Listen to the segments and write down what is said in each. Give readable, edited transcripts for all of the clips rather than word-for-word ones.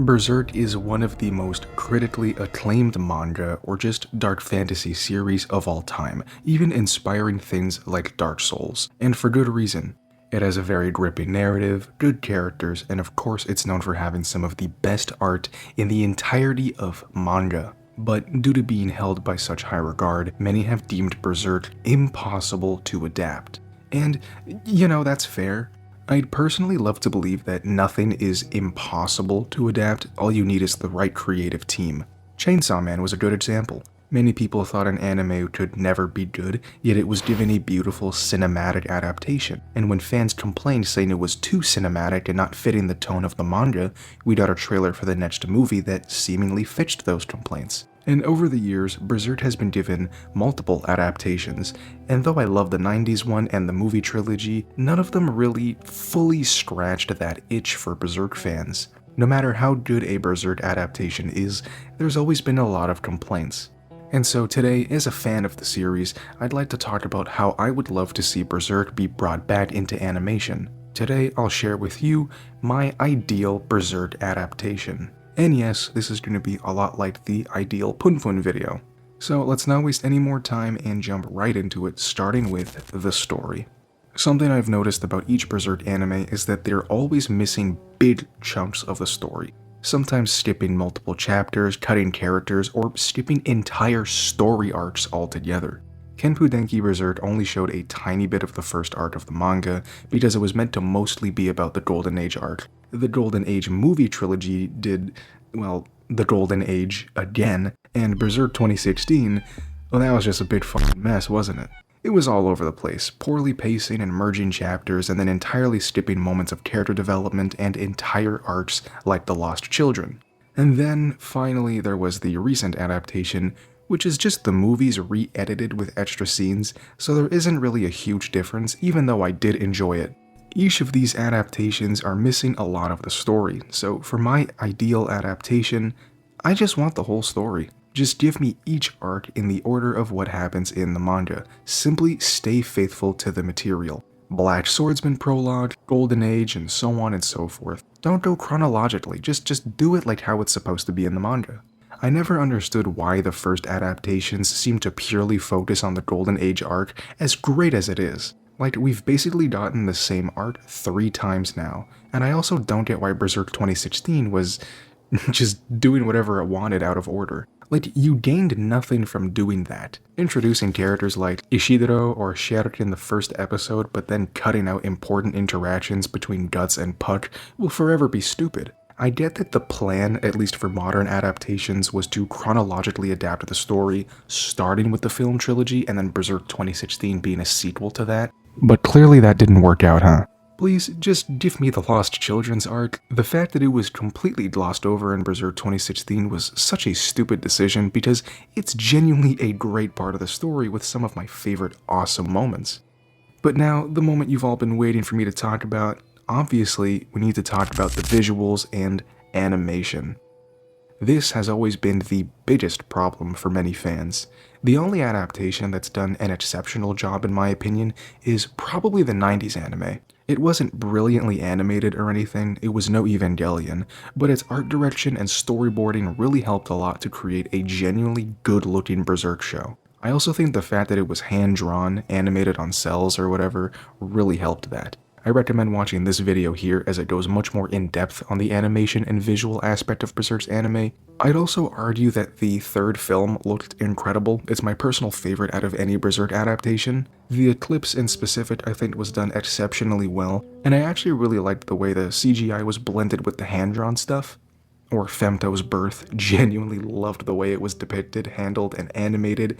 Berserk is one of the most critically acclaimed manga or just dark fantasy series of all time, even inspiring things like Dark Souls, and for good reason. It has a very gripping narrative, good characters, and of course it's known for having some of the best art in the entirety of manga. But due to being held by such high regard, many have deemed Berserk impossible to adapt. And, that's fair. I'd personally love to believe that nothing is impossible to adapt, all you need is the right creative team. Chainsaw Man was a good example. Many people thought an anime could never be good, yet it was given a beautiful cinematic adaptation, and when fans complained saying it was too cinematic and not fitting the tone of the manga, we got a trailer for the next movie that seemingly fixed those complaints. And over the years, Berserk has been given multiple adaptations, and though I love the 90s one and the movie trilogy, none of them really fully scratched that itch for Berserk fans. No matter how good a Berserk adaptation is, there's always been a lot of complaints. And so today, as a fan of the series, I'd like to talk about how I would love to see Berserk be brought back into animation. Today, I'll share with you my ideal Berserk adaptation. And yes, this is going to be a lot like the ideal Punpun video. So let's not waste any more time and jump right into it, starting with the story. Something I've noticed about each Berserk anime is that they're always missing big chunks of the story. Sometimes skipping multiple chapters, cutting characters, or skipping entire story arcs altogether. Kenpudenki Berserk only showed a tiny bit of the first arc of the manga because it was meant to mostly be about the Golden Age arc. The Golden Age movie trilogy did, well, the Golden Age again, and Berserk 2016, well, that was just a big fucking mess, wasn't it? It was all over the place, poorly pacing and merging chapters, and then entirely skipping moments of character development and entire arcs like The Lost Children. And then, finally, there was the recent adaptation, which is just the movies re-edited with extra scenes, so there isn't really a huge difference, even though I did enjoy it. Each of these adaptations are missing a lot of the story, so for my ideal adaptation, I just want the whole story. Just give me each arc in the order of what happens in the manga. Simply stay faithful to the material. Black Swordsman prologue, Golden Age, and so on and so forth. Don't go chronologically, just do it like how it's supposed to be in the manga. I never understood why the first adaptations seem to purely focus on the Golden Age arc, as great as it is. Like, we've basically gotten the same arc 3 times now, and I also don't get why Berserk 2016 was just doing whatever it wanted out of order. Like, you gained nothing from doing that. Introducing characters like Ishidoro or Sherk in the first episode, but then cutting out important interactions between Guts and Puck will forever be stupid. I get that the plan, at least for modern adaptations, was to chronologically adapt the story, starting with the film trilogy and then Berserk 2016 being a sequel to that. But clearly that didn't work out, huh? Please, just give me the Lost Children's arc. The fact that it was completely glossed over in Berserk 2016 was such a stupid decision because it's genuinely a great part of the story with some of my favorite awesome moments. But now, the moment you've all been waiting for me to talk about, obviously, we need to talk about the visuals and animation. This has always been the biggest problem for many fans. The only adaptation that's done an exceptional job in my opinion is probably the 90s anime. It wasn't brilliantly animated or anything, it was no Evangelion, but its art direction and storyboarding really helped a lot to create a genuinely good-looking Berserk show. I also think the fact that it was hand-drawn, animated on cells or whatever, really helped that. I recommend watching this video here as it goes much more in-depth on the animation and visual aspect of Berserk's anime. I'd also argue that the third film looked incredible. It's my personal favorite out of any Berserk adaptation. The Eclipse in specific I think was done exceptionally well, and I actually really liked the way the CGI was blended with the hand-drawn stuff. Or Femto's Birth, genuinely loved the way it was depicted, handled, and animated.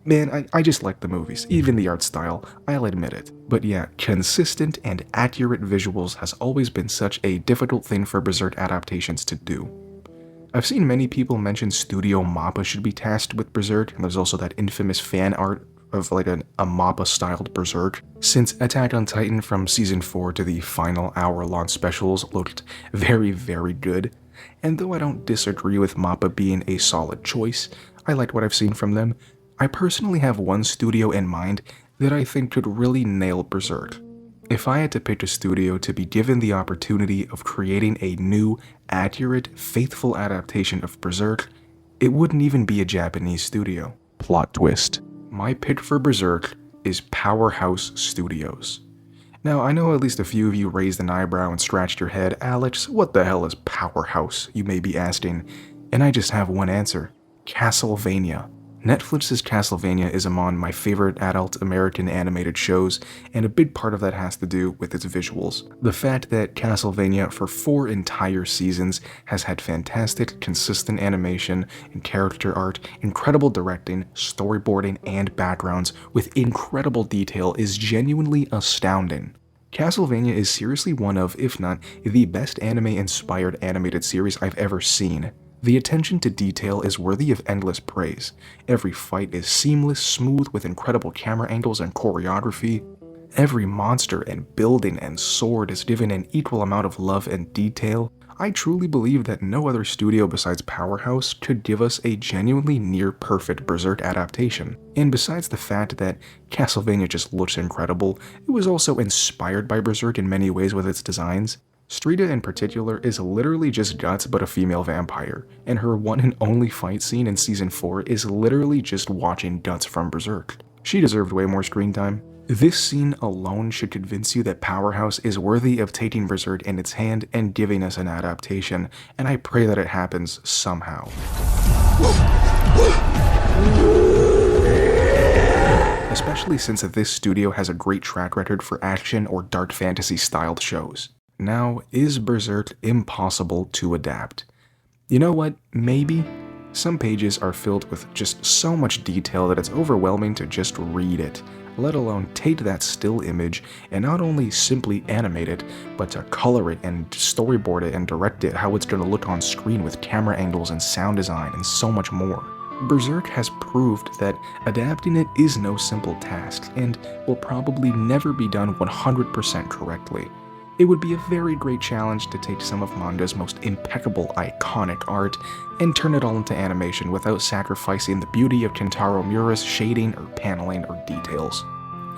Man, I just like the movies, even the art style, I'll admit it. But yeah, consistent and accurate visuals has always been such a difficult thing for Berserk adaptations to do. I've seen many people mention Studio Mappa should be tasked with Berserk, and there's also that infamous fan art of like a Mappa-styled Berserk, since Attack on Titan from Season 4 to the final hour-long specials looked very, very good. And though I don't disagree with Mappa being a solid choice, I liked what I've seen from them, I personally have one studio in mind that I think could really nail Berserk. If I had to pick a studio to be given the opportunity of creating a new, accurate, faithful adaptation of Berserk, it wouldn't even be a Japanese studio. Plot twist. My pick for Berserk is Powerhouse Studios. Now, I know at least a few of you raised an eyebrow and scratched your head. Alex, what the hell is Powerhouse, you may be asking? And I just have one answer. Castlevania. Netflix's Castlevania is among my favorite adult American animated shows, and a big part of that has to do with its visuals. The fact that Castlevania for 4 entire seasons has had fantastic, consistent animation and character art, incredible directing, storyboarding, and backgrounds with incredible detail is genuinely astounding. Castlevania is seriously one of, if not, the best anime-inspired animated series I've ever seen. The attention to detail is worthy of endless praise. Every fight is seamless, smooth, with incredible camera angles and choreography. Every monster and building and sword is given an equal amount of love and detail. I truly believe that no other studio besides Powerhouse could give us a genuinely near-perfect Berserk adaptation. And besides the fact that Castlevania just looks incredible, it was also inspired by Berserk in many ways with its designs. Strida in particular is literally just Guts but a female vampire, and her one and only fight scene in Season 4 is literally just watching Guts from Berserk. She deserved way more screen time. This scene alone should convince you that Powerhouse is worthy of taking Berserk in its hand and giving us an adaptation, and I pray that it happens somehow. Especially since this studio has a great track record for action or dark fantasy styled shows. Now, is Berserk impossible to adapt? You know what? Maybe. Some pages are filled with just so much detail that it's overwhelming to just read it, let alone take that still image and not only simply animate it, but to color it and storyboard it and direct it how it's going to look on screen with camera angles and sound design and so much more. Berserk has proved that adapting it is no simple task and will probably never be done 100% correctly. It would be a very great challenge to take some of manga's most impeccable, iconic art and turn it all into animation without sacrificing the beauty of Kentaro Miura's shading or paneling or details.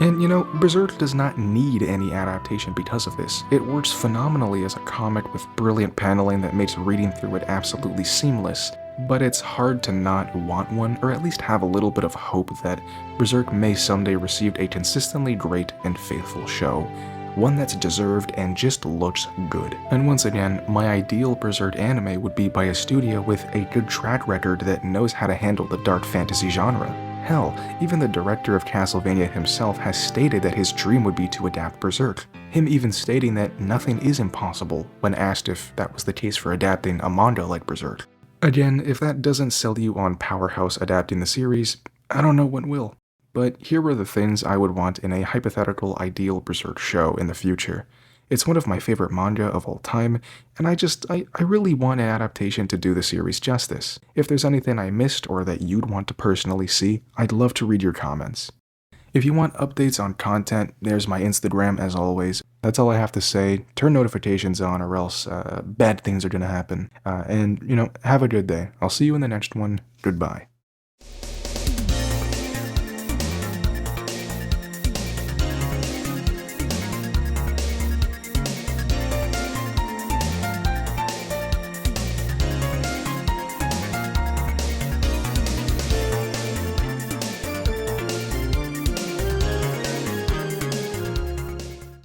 And you know, Berserk does not need any adaptation because of this. It works phenomenally as a comic with brilliant paneling that makes reading through it absolutely seamless, but it's hard to not want one, or at least have a little bit of hope that Berserk may someday receive a consistently great and faithful show. One that's deserved and just looks good. And once again, my ideal Berserk anime would be by a studio with a good track record that knows how to handle the dark fantasy genre. Hell, even the director of Castlevania himself has stated that his dream would be to adapt Berserk, him even stating that nothing is impossible when asked if that was the case for adapting a manga like Berserk. Again, if that doesn't sell you on Powerhouse adapting the series, I don't know what will. But here were the things I would want in a hypothetical ideal Berserk show in the future. It's one of my favorite manga of all time, and I really want an adaptation to do the series justice. If there's anything I missed or that you'd want to personally see, I'd love to read your comments. If you want updates on content, there's my Instagram as always. That's all I have to say. Turn notifications on or else bad things are gonna happen. And, have a good day. I'll see you in the next one. Goodbye.